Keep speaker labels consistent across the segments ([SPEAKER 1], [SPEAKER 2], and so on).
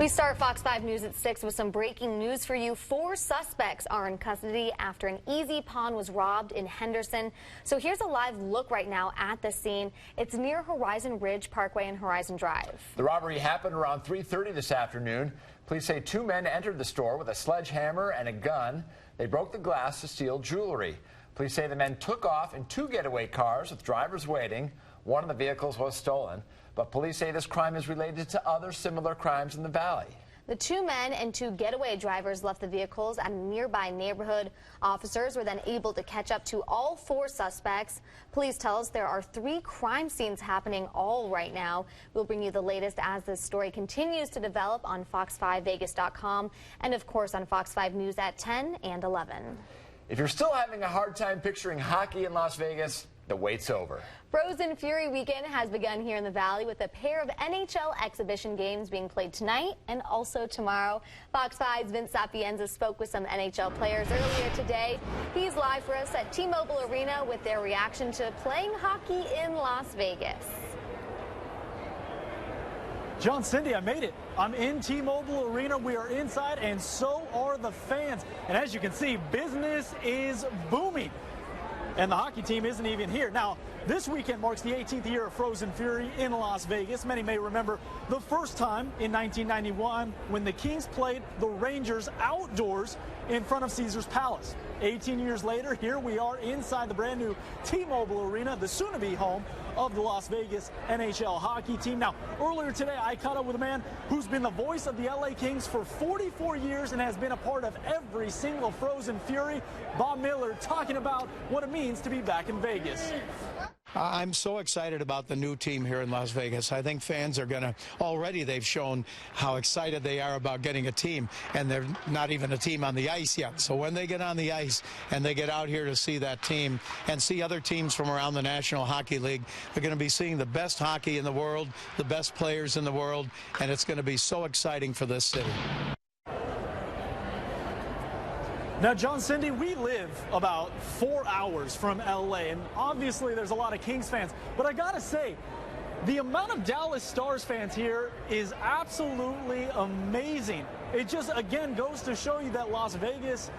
[SPEAKER 1] We start Fox 5 News at 6 with some breaking news for you. 4 suspects are in custody after an easy pawn was robbed in Henderson. So here's a live look right now at the scene. It's near Horizon Ridge Parkway and Horizon Drive.
[SPEAKER 2] The robbery happened around 3:30 this afternoon. Police say 2 men entered the store with a sledgehammer and a gun. They broke the glass to steal jewelry. Police say the men took off in 2 getaway cars with drivers waiting. One of the vehicles was stolen. But police say this crime is related to other similar crimes in the valley.
[SPEAKER 1] The 2 men and 2 getaway drivers left the vehicles at a nearby neighborhood. Officers were then able to catch up to all 4 suspects. Police tell us there are 3 crime scenes happening all right now. We'll bring you the latest as this story continues to develop on fox5vegas.com and, of course, on Fox 5 News at 10 and 11.
[SPEAKER 2] If you're still having a hard time picturing hockey in Las Vegas, the wait's over.
[SPEAKER 1] Frozen Fury weekend has begun here in the Valley with a pair of NHL exhibition games being played tonight and also tomorrow. Fox 5's Vince Sapienza spoke with some NHL players earlier today. He's live for us at T-Mobile Arena with their reaction to playing hockey in Las Vegas.
[SPEAKER 3] John, Cindy, I made it. I'm in T-Mobile Arena. We are inside, and so are the fans. And as you can see, business is booming. And the hockey team isn't even here. Now, this weekend marks the 18th year of Frozen Fury in Las Vegas. Many may remember the first time in 1991 when the Kings played the Rangers outdoors in front of Caesars Palace. 18 years later, here we are inside the brand new T-Mobile Arena, the soon-to-be home of the Las Vegas NHL hockey team. Now, earlier today, I caught up with a man who's been the voice of the LA Kings for 44 years and has been a part of every single Frozen Fury. Bob Miller talking about what it means to be back in Vegas.
[SPEAKER 4] I'm so excited about the new team here in Las Vegas. I think fans are going to, already they've shown how excited they are about getting a team, and they're not even a team on the ice yet. So when they get on the ice and they get out here to see that team and see other teams from around the National Hockey League, they're going to be seeing the best hockey in the world, the best players in the world, and it's going to be so exciting for this city.
[SPEAKER 3] Now, John, Cindy, we live about 4 hours from L.A., and obviously there's a lot of Kings fans. But I got to say, the amount of Dallas Stars fans here is absolutely amazing. It just, again, goes to show you that Las Vegas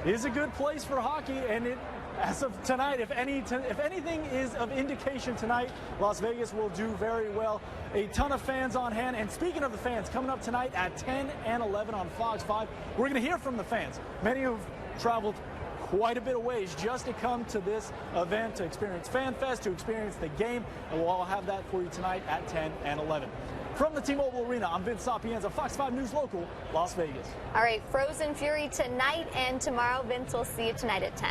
[SPEAKER 3] is a good place for hockey, and as of tonight, if anything is of indication tonight, Las Vegas will do very well. A ton of fans on hand. And speaking of the fans, coming up tonight at 10 and 11 on Fox 5, we're going to hear from the fans. Many who've traveled quite a bit of ways just to come to this event, to experience Fan Fest, to experience the game. And we'll all have that for you tonight at 10 and 11. From the T-Mobile Arena, I'm Vince Sapienza, Fox 5 News Local, Las Vegas.
[SPEAKER 1] All right, Frozen Fury tonight and tomorrow. Vince, we'll see you tonight at 10.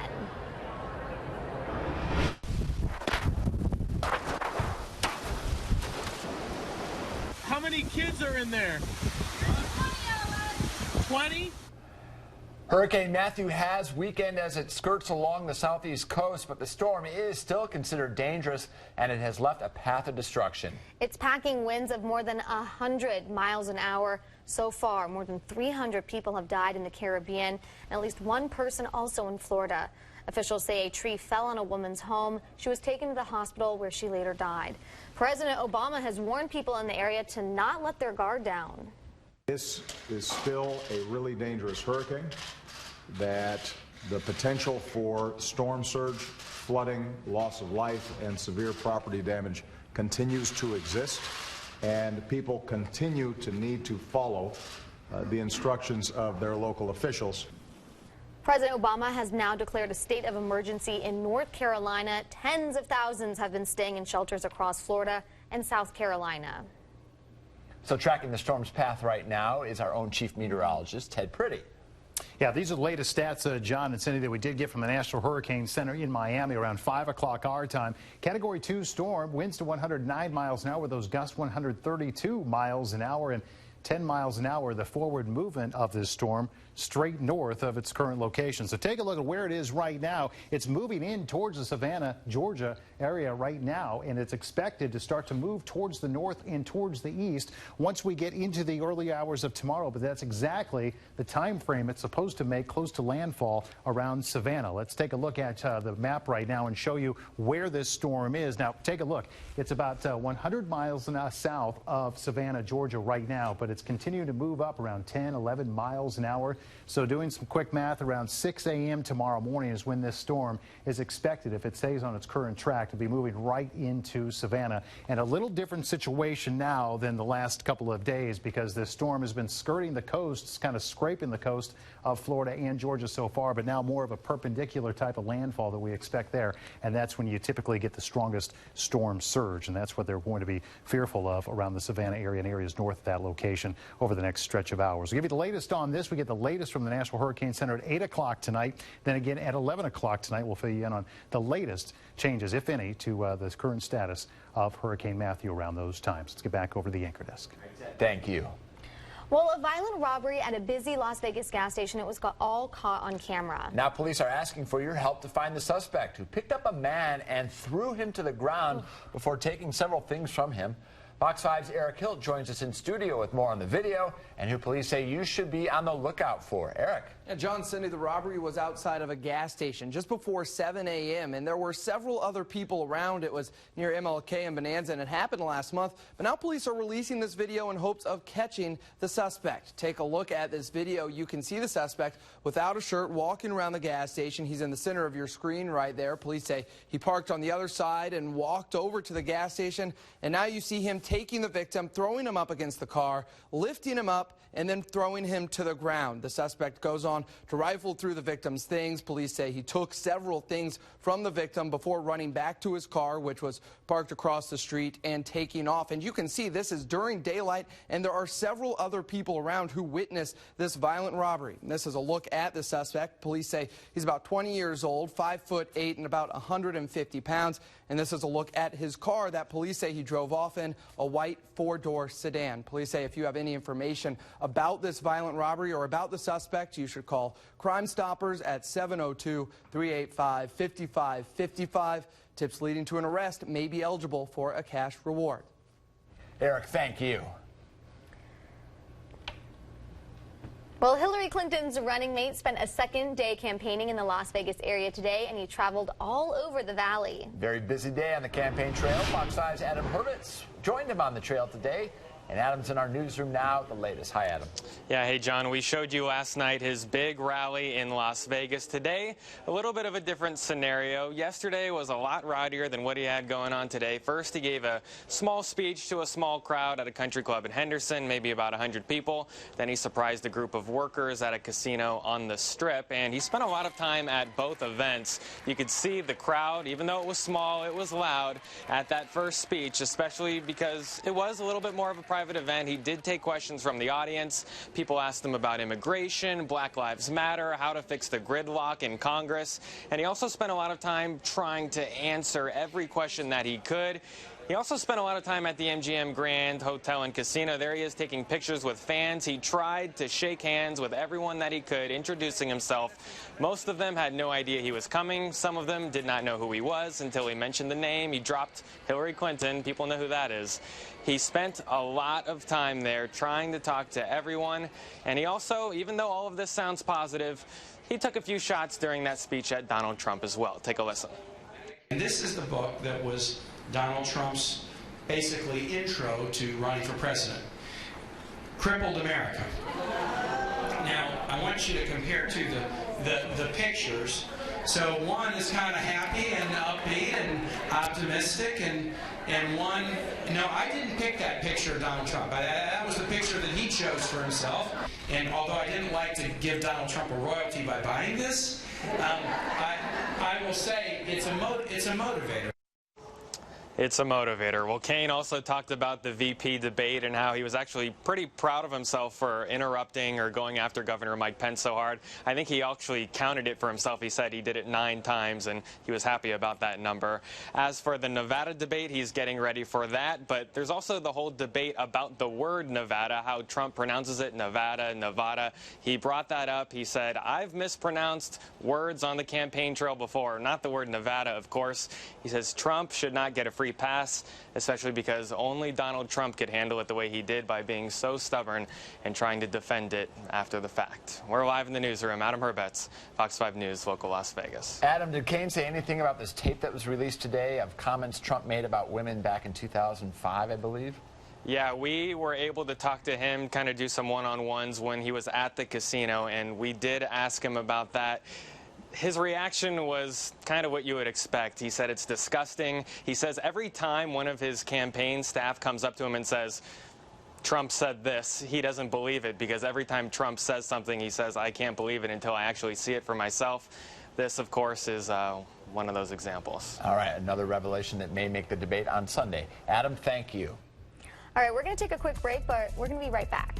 [SPEAKER 5] How many kids are in there? 20?
[SPEAKER 2] Hurricane Matthew has weakened as it skirts along the southeast coast, but the storm is still considered dangerous, and it has left a path of destruction.
[SPEAKER 1] It's packing winds of more than 100 miles an hour. So far, more than 300 people have died in the Caribbean, and at least 1 person also in Florida. Officials say a tree fell on a woman's home. She was taken to the hospital where she later died. President Obama has warned people in the area to not let their guard down.
[SPEAKER 6] This is still a really dangerous hurricane, that the potential for storm surge, flooding, loss of life, and severe property damage continues to exist, and people continue to need to follow the instructions of their local officials.
[SPEAKER 1] President Obama has now declared a state of emergency in North Carolina. Tens of thousands have been staying in shelters across Florida and South Carolina.
[SPEAKER 2] So tracking the storm's path right now is our own chief meteorologist, Ted Pretty.
[SPEAKER 7] Yeah, these are the latest stats, John and Cindy, that we did get from the National Hurricane Center in Miami around 5 o'clock our time. Category 2 storm, winds to 109 miles an hour, with those gusts 132 miles an hour, and 10 miles an hour, the forward movement of this storm straight north of its current location. So take a look at where it is right now. It's moving in towards the Savannah, Georgia area right now, and it's expected to start to move towards the north and towards the east once we get into the early hours of tomorrow. But that's exactly the time frame it's supposed to make close to landfall around Savannah. Let's take a look at the map right now and show you where this storm is. Now, take a look. It's about 100 miles south of Savannah, Georgia right now, but it's continuing to move up around 10, 11 miles an hour. So doing some quick math, around 6 a.m. tomorrow morning is when this storm is expected, if it stays on its current track, to be moving right into Savannah. And a little different situation now than the last couple of days, because this storm has been skirting the coast, kind of scraping the coast of Florida and Georgia so far, but now more of a perpendicular type of landfall that we expect there. And that's when you typically get the strongest storm surge, and that's what they're going to be fearful of around the Savannah area and areas north of that location over the next stretch of hours. We'll give you the latest on this. We get the latest from the National Hurricane Center at 8 o'clock tonight. Then again at 11 o'clock tonight, we'll fill you in on the latest changes, if any, to the current status of Hurricane Matthew around those times. Let's get back over to the anchor desk.
[SPEAKER 2] Thank you.
[SPEAKER 1] Well, a violent robbery at a busy Las Vegas gas station. It was all caught on camera.
[SPEAKER 2] Now police are asking for your help to find the suspect who picked up a man and threw him to the ground before taking several things from him. Fox 5's Eric Hilt joins us in studio with more on the video and who police say you should be on the lookout for. Eric.
[SPEAKER 8] Yeah, John, Cindy, the robbery was outside of a gas station just before 7 a.m. and there were several other people around. It was near MLK and Bonanza, and it happened last month. But now police are releasing this video in hopes of catching the suspect. Take a look at this video. You can see the suspect without a shirt walking around the gas station. He's in the center of your screen right there. Police say he parked on the other side and walked over to the gas station. And now you see him taking the victim, throwing him up against the car, lifting him up, and then throwing him to the ground. The suspect goes on to rifle through the victim's things. Police say he took several things from the victim before running back to his car, which was parked across the street, and taking off. And you can see this is during daylight, and there are several other people around who witnessed this violent robbery. And this is a look at the suspect. Police say he's about 20 years old, 5'8" and about 150 pounds. And this is a look at his car that police say he drove off in, a white 4-door sedan. Police say if you have any information about this violent robbery or about the suspect, you should call Crime Stoppers at 702-385-5555. Tips leading to an arrest may be eligible for a cash reward.
[SPEAKER 2] Eric, thank you.
[SPEAKER 1] Well, Hillary Clinton's running mate spent a second day campaigning in the Las Vegas area today, and he traveled all over the valley.
[SPEAKER 2] Very busy day on the campaign trail. Fox 5's Adam Hurwitz joined him on the trail today. And Adam's in our newsroom now, the latest. Hi, Adam.
[SPEAKER 9] Yeah, hey, John. We showed you last night his big rally in Las Vegas. Today, a little bit of a different scenario. Yesterday was a lot rowdier than what he had going on today. First, he gave a small speech to a small crowd at a country club in Henderson, maybe about 100 people. Then he surprised a group of workers at a casino on the Strip, and he spent a lot of time at both events. You could see the crowd, even though it was small, it was loud at that first speech, especially because it was a little bit more of a private event. He did take questions from the audience. People asked him about immigration, Black Lives Matter, how to fix the gridlock in Congress. And he also spent a lot of time trying to answer every question that he could. He also spent a lot of time at the MGM Grand Hotel and Casino. There he is taking pictures with fans. He tried to shake hands with everyone that he could, introducing himself. Most of them had no idea he was coming. Some of them did not know who he was until he mentioned the name. He dropped Hillary Clinton. People know who that is. He spent a lot of time there trying to talk to everyone. And he also, even though all of this sounds positive, he took a few shots during that speech at Donald Trump as well. Take a listen.
[SPEAKER 10] And this is the book that was Donald Trump's basically intro to running for president. Crippled America. Now, I want you to compare to the pictures. So one is kind of happy and upbeat and optimistic, and one, no, I didn't pick that picture of Donald Trump. That was the picture that he chose for himself. And although I didn't like to give Donald Trump a royalty by buying this, I will say it's a motivator.
[SPEAKER 9] It's a motivator. Well, Kane also talked about the VP debate and how he was actually pretty proud of himself for interrupting or going after Governor Mike Pence so hard. I think he actually counted it for himself. He said he did it 9 times, and he was happy about that number. As for the Nevada debate, he's getting ready for that. But there's also the whole debate about the word Nevada, how Trump pronounces it Nevada, Nevada. He brought that up. He said, I've mispronounced words on the campaign trail before. Not the word Nevada, of course. He says Trump should not get a free pass, especially because only Donald Trump could handle it the way he did by being so stubborn and trying to defend it after the fact. We're live in the newsroom. Adam Hurwitz, Fox 5 News, local Las Vegas.
[SPEAKER 2] Adam, did Kane say anything about this tape that was released today of comments Trump made about women back in 2005, I believe?
[SPEAKER 9] Yeah, we were able to talk to him, kind of do some one-on-ones when he was at the casino, and we did ask him about that. His reaction was kind of what you would expect. He said it's disgusting. He says every time one of his campaign staff comes up to him and says, Trump said this, he doesn't believe it, because every time Trump says something, he says, I can't believe it until I actually see it for myself. This, of course, is one of those examples.
[SPEAKER 2] All right, another revelation that may make the debate on Sunday. Adam, thank you.
[SPEAKER 1] All right, we're going to take a quick break, but we're going to be right back.